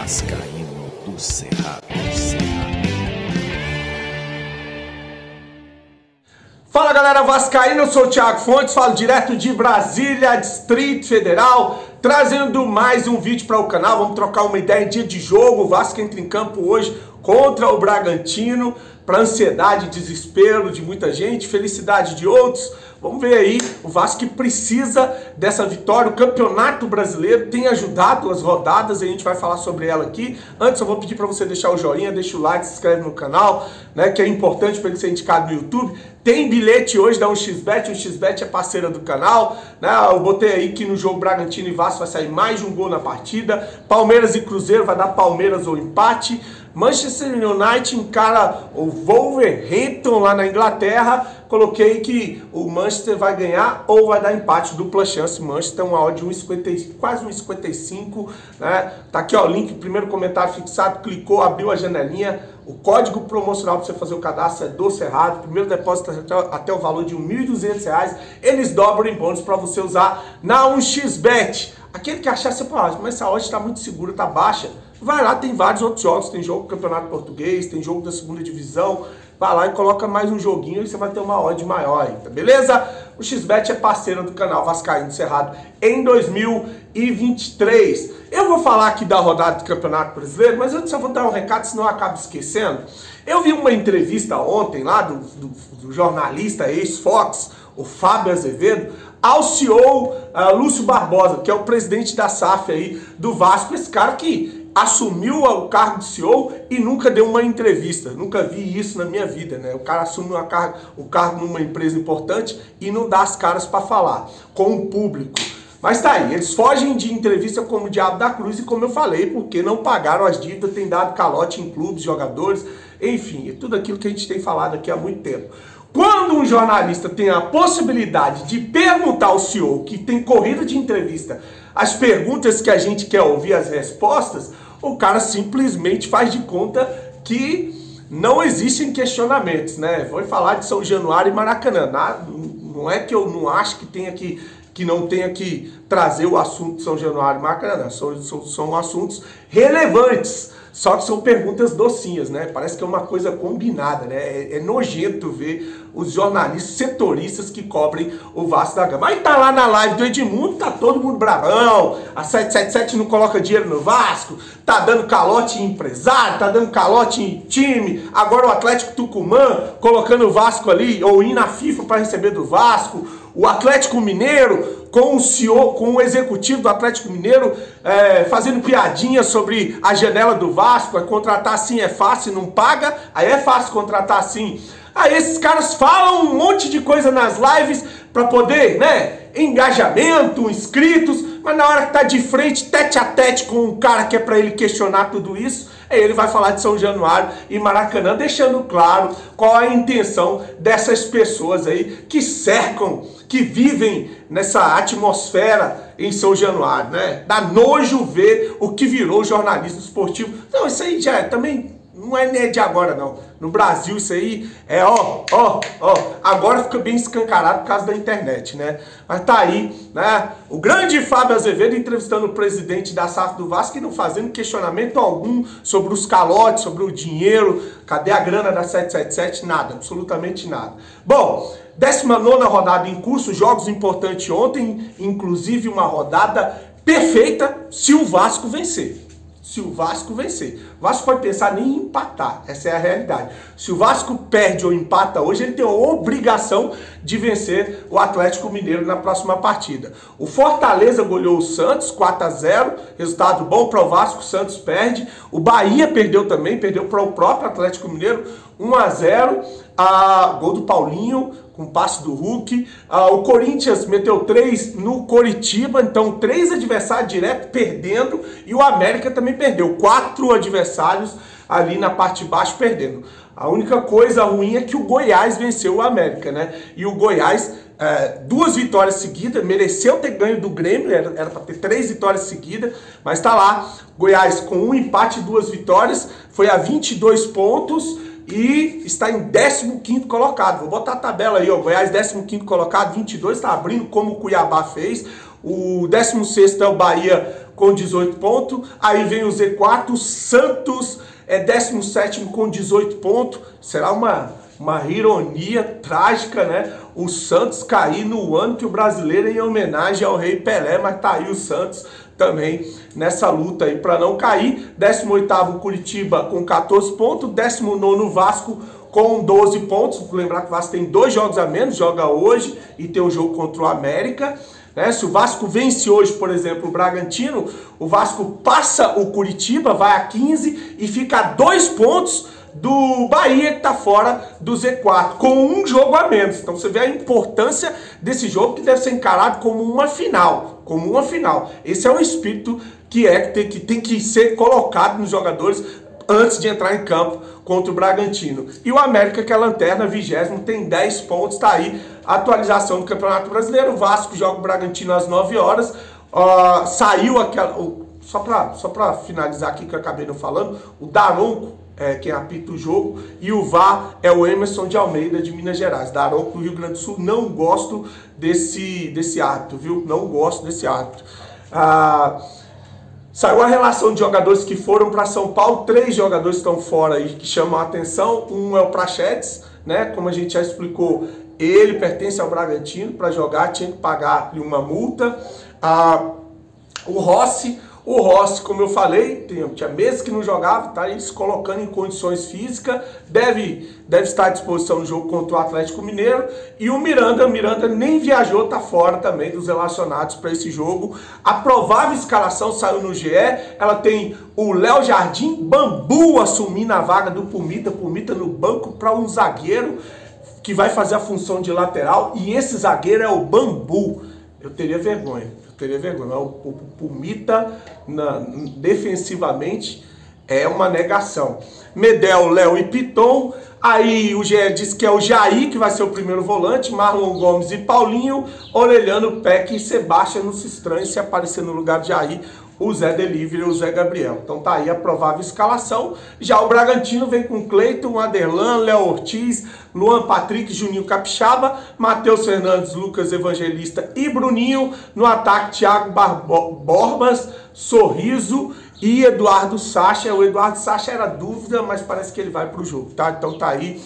Vascaíno do Cerrado. Fala galera vascaína, eu sou o Thiago Fontes, falo direto de Brasília, Distrito Federal, trazendo mais um vídeo para o canal. Vamos trocar uma ideia em dia de jogo. O Vasco entra em campo hoje contra o Bragantino, para ansiedade e desespero de muita gente, felicidade de outros. Vamos ver aí, o Vasco que precisa dessa vitória. O Campeonato Brasileiro tem ajudado as rodadas, e a gente vai falar sobre ela aqui. Antes eu vou pedir para você deixar o joinha, deixa o like, se inscreve no canal, né, que é importante para ele ser indicado no YouTube. Tem bilhete hoje da 1xBet, 1xBet é parceira do canal, né? Eu botei aí que no jogo Bragantino e Vasco vai sair mais de um gol na partida. Palmeiras e Cruzeiro vai dar Palmeiras ou empate. Manchester United encara o Wolverhampton lá na Inglaterra. Coloquei que o Manchester vai ganhar ou vai dar empate, dupla chance. Manchester é uma odd de 1,50, quase 1,55, né? Tá aqui ó, o link, primeiro comentário fixado, clicou, abriu a janelinha. O código promocional para você fazer o cadastro é do Cerrado. Primeiro depósito até o valor de R$ 1.200. Eles dobram em bônus para você usar na 1xBet. Aquele que achar, você pode, mas essa odd está muito segura, tá baixa. Vai lá, tem vários outros jogos. Tem jogo do Campeonato Português, tem jogo da segunda divisão. Vai lá e coloca mais um joguinho e você vai ter uma odd maior ainda, beleza? O xBet é parceiro do canal Vascaíno Cerrado em 2023. Eu vou falar aqui da rodada do Campeonato Brasileiro, mas antes eu vou dar um recado, senão eu acabo esquecendo. Eu vi uma entrevista ontem lá do jornalista ex-Fox, o Fábio Azevedo, ao CEO Lúcio Barbosa, que é o presidente da SAF aí do Vasco. Esse cara que assumiu o cargo de CEO e nunca deu uma entrevista. Nunca vi isso na minha vida, né? O cara assume o cargo numa empresa importante e não dá as caras para falar com o público. Mas tá aí, eles fogem de entrevista como o diabo da cruz, e como eu falei, porque não pagaram as dívidas, tem dado calote em clubes, jogadores, enfim, é tudo aquilo que a gente tem falado aqui há muito tempo. Quando um jornalista tem a possibilidade de perguntar ao CEO, que tem corrida de entrevista, as perguntas que a gente quer ouvir, as respostas, o cara simplesmente faz de conta que não existem questionamentos, né? Vou falar de São Januário e Maracanã. Não é que eu não acho que não tenha que trazer o assunto de São Januário e Maracanã. São assuntos relevantes. Só que são perguntas docinhas, né? Parece que é uma coisa combinada, né? É nojento ver os jornalistas setoristas que cobrem o Vasco da Gama. Aí tá lá na live do Edmundo, tá todo mundo bravão, a 777 não coloca dinheiro no Vasco, tá dando calote em empresário, tá dando calote em time, agora o Atlético Tucumã colocando o Vasco ali, ou ir na FIFA para receber do Vasco, o Atlético Mineiro com o CEO, com o executivo do Atlético Mineiro fazendo piadinha sobre a janela do Vasco, contratar assim é fácil, não paga, aí é fácil contratar assim. Aí esses caras falam um monte de coisa nas lives para poder, né, engajamento, inscritos, mas na hora que tá de frente, tete a tete com um cara que é para ele questionar tudo isso, aí ele vai falar de São Januário e Maracanã, deixando claro qual é a intenção dessas pessoas aí que cercam, que vivem nessa atmosfera em São Januário, né? Dá nojo ver o que virou jornalismo esportivo. Não, isso aí já também não é nem de agora, não. No Brasil isso aí é agora fica bem escancarado por causa da internet, né? Mas tá aí, né? O grande Fábio Azevedo entrevistando o presidente da SAF do Vasco e não fazendo questionamento algum sobre os calotes, sobre o dinheiro, cadê a grana da 777, nada, absolutamente nada. Bom, 19ª rodada em curso, jogos importantes ontem, inclusive uma rodada perfeita se o Vasco vencer. Se o Vasco vencer. O Vasco pode pensar nem em empatar, essa é a realidade. Se o Vasco perde ou empata hoje, ele tem a obrigação de vencer o Atlético Mineiro na próxima partida. O Fortaleza goleou o Santos, 4-0, resultado bom para o Vasco, o Santos perde. O Bahia perdeu também, perdeu para o próprio Atlético Mineiro, 1-0, gol do Paulinho, com passe do Hulk. O Corinthians meteu 3 no Coritiba, então 3 adversários direto perdendo, e o América também perdeu, 4 adversários ali na parte de baixo perdendo. A única coisa ruim é que o Goiás venceu o América, né? E o Goiás, 2 vitórias seguidas, mereceu ter ganho do Grêmio, era para ter 3 vitórias seguidas, mas tá lá, Goiás com 1 empate e 2 vitórias, foi a 22 pontos, e está em 15º colocado. Vou botar a tabela aí, ó. Goiás 15º colocado, 22, está abrindo como o Cuiabá fez. O 16º é o Bahia com 18 pontos. Aí vem o Z4, o Santos é 17º com 18 pontos. Será uma ironia trágica, né? O Santos cair no ano que o brasileiro é em homenagem ao Rei Pelé, mas tá aí o Santos também nessa luta aí para não cair. 18º Curitiba com 14 pontos, 19º Vasco com 12 pontos. Vou lembrar que o Vasco tem 2 jogos a menos, joga hoje e tem o jogo contra o América. Né? Se o Vasco vence hoje, por exemplo, o Bragantino, o Vasco passa o Curitiba, vai a 15 e fica a 2 pontos do Bahia, que está fora do Z4, com um jogo a menos. Então você vê a importância desse jogo, que deve ser encarado como uma final. Como uma final. Esse é o espírito que tem que ser colocado nos jogadores antes de entrar em campo contra o Bragantino. E o América, que é a lanterna, 20º, tem 10 pontos, está aí a atualização do Campeonato Brasileiro. O Vasco joga o Bragantino às 9 horas. Saiu aquela... Só para finalizar aqui que eu acabei não falando, o Daronco quem apita o jogo, e o VAR é o Emerson de Almeida, de Minas Gerais. Daronco do Rio Grande do Sul. Não gosto desse árbitro, viu? Não gosto desse árbitro. Saiu a relação de jogadores que foram para São Paulo. 3 jogadores estão fora aí que chamam a atenção. Um é o Prachetes, né? Como a gente já explicou, ele pertence ao Bragantino. Para jogar tinha que pagar uma multa. O Rossi, como eu falei, tinha meses que não jogava, tá aí se colocando em condições físicas, deve estar à disposição no jogo contra o Atlético Mineiro. E o Miranda nem viajou, tá fora também dos relacionados para esse jogo. A provável escalação saiu no GE, ela tem o Léo Jardim, Bambu assumindo a vaga do Pumita no banco para um zagueiro que vai fazer a função de lateral, e esse zagueiro é o Bambu. Eu teria vergonha. O Pumita, defensivamente, é uma negação. Medel, Léo e Piton. Aí o GE diz que é o Jair, que vai ser o primeiro volante. Marlon Gomes e Paulinho. Orelhano, Peck e Sebastião. Não se estranhe se aparecer no lugar de Jair o Zé Delivery ou o Zé Gabriel. Então tá aí a provável escalação. Já o Bragantino vem com Cleiton, Aderlan, Léo Ortiz, Luan Patrick, Juninho Capixaba, Matheus Fernandes, Lucas Evangelista e Bruninho. No ataque, Thiago Borbas, Sorriso e Eduardo Sacha. O Eduardo Sacha era dúvida, mas parece que ele vai para o jogo, tá? Então tá aí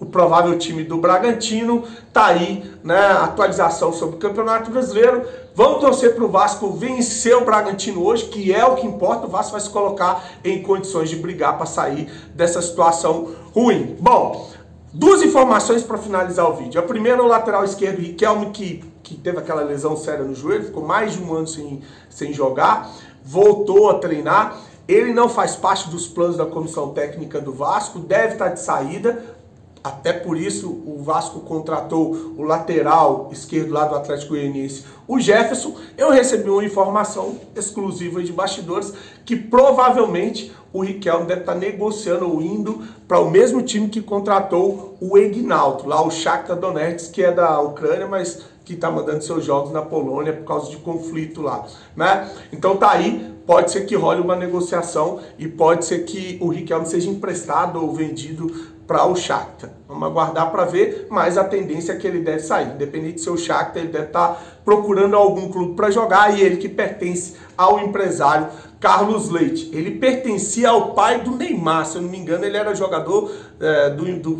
o provável time do Bragantino. Tá aí, né, a atualização sobre o Campeonato Brasileiro. Vamos torcer para o Vasco vencer o Bragantino hoje, que é o que importa. O Vasco vai se colocar em condições de brigar para sair dessa situação ruim. Bom, 2 informações para finalizar o vídeo. A primeira é o lateral esquerdo Riquelme, que teve aquela lesão séria no joelho, ficou mais de um ano sem jogar, voltou a treinar. Ele não faz parte dos planos da comissão técnica do Vasco, deve estar de saída. Até por isso o Vasco contratou o lateral esquerdo lá do Atlético Goianiense, o Jefferson. Eu recebi uma informação exclusiva de bastidores que provavelmente o Riquelme deve estar negociando ou indo para o mesmo time que contratou o Ignaldo, lá o Shakhtar Donetsk, que é da Ucrânia, mas que está mandando seus jogos na Polônia por causa de conflito lá, né? Então tá aí, pode ser que role uma negociação e pode ser que o Riquelme seja emprestado ou vendido para o Shakhtar. Vamos aguardar para ver, mas a tendência é que ele deve sair. Independente de ser o Shakhtar, ele deve estar procurando algum clube para jogar, e ele que pertence ao empresário Carlos Leite. Ele pertencia ao pai do Neymar, se eu não me engano, ele era jogador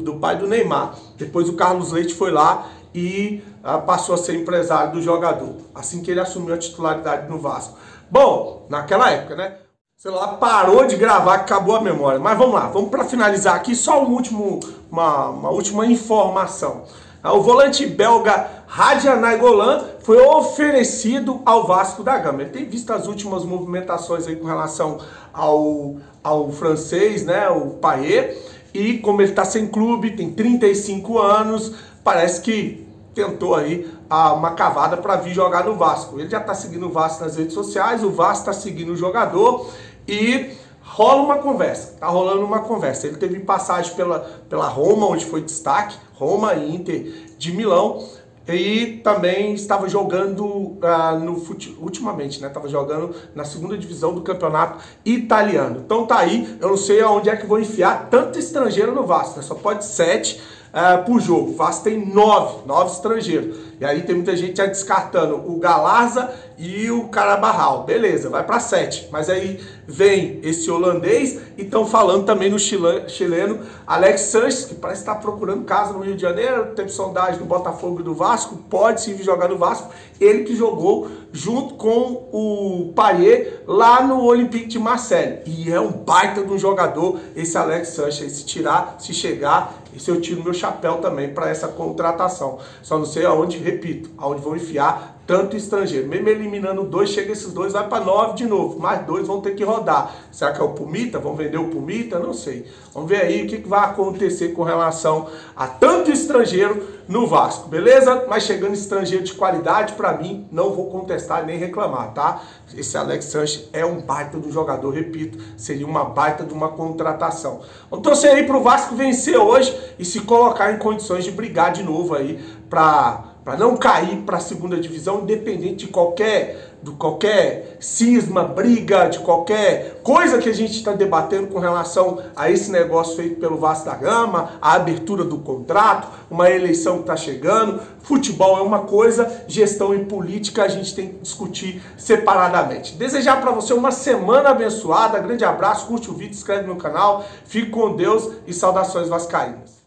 do pai do Neymar. Depois o Carlos Leite foi lá e passou a ser empresário do jogador, assim que ele assumiu a titularidade no Vasco. Bom, naquela época, né? Sei lá, parou de gravar, acabou a memória. Mas vamos lá, vamos para finalizar aqui só uma última informação. O volante belga Radja Nainggolan foi oferecido ao Vasco da Gama. Ele tem visto as últimas movimentações aí com relação ao francês, né, o Payet. E como ele está sem clube, tem 35 anos, parece que tentou aí uma cavada para vir jogar no Vasco. Ele já está seguindo o Vasco nas redes sociais, o Vasco está seguindo o jogador e rola uma conversa, tá rolando uma conversa. Ele teve passagem pela Roma, onde foi destaque, Roma e Inter de Milão, e também estava jogando ultimamente, né? Estava jogando na 2ª divisão do campeonato italiano. Então tá aí, eu não sei aonde é que vou enfiar tanto estrangeiro no Vasco, né? Só pode 7. por jogo. O Vasco tem 9 estrangeiros. E aí tem muita gente já descartando o Galarza e o Carabarral. Beleza, vai para 7. Mas aí vem esse holandês e estão falando também no chileno Alex Sanches, que parece estar procurando casa no Rio de Janeiro, teve sondagem do Botafogo e do Vasco, pode sim jogar no Vasco. Ele que jogou junto com o Payet lá no Olympique de Marseille. E é um baita de um jogador esse Alex Sanches. Se chegar, esse eu tiro meu chapéu também para essa contratação. Só não sei aonde, repito, aonde vão enfiar tanto estrangeiro. Mesmo eliminando 2, chega esses 2, vai para 9 de novo. Mais 2 vão ter que rodar. Será que é o Pumita? Vão vender o Pumita? Não sei. Vamos ver aí o que vai acontecer com relação a tanto estrangeiro no Vasco, beleza? Mas chegando estrangeiro de qualidade, para mim, não vou contestar nem reclamar, tá? Esse Alex Sanches é um baita de um jogador, repito, seria uma baita de uma contratação. Vamos torcer aí pro Vasco vencer hoje e se colocar em condições de brigar de novo aí para não cair para a segunda divisão, independente de qualquer cisma, briga, de qualquer coisa que a gente está debatendo com relação a esse negócio feito pelo Vasco da Gama, a abertura do contrato, uma eleição que está chegando. Futebol é uma coisa, gestão e política a gente tem que discutir separadamente. Desejar para você uma semana abençoada, grande abraço, curte o vídeo, inscreve no canal, fique com Deus e saudações vascaínas.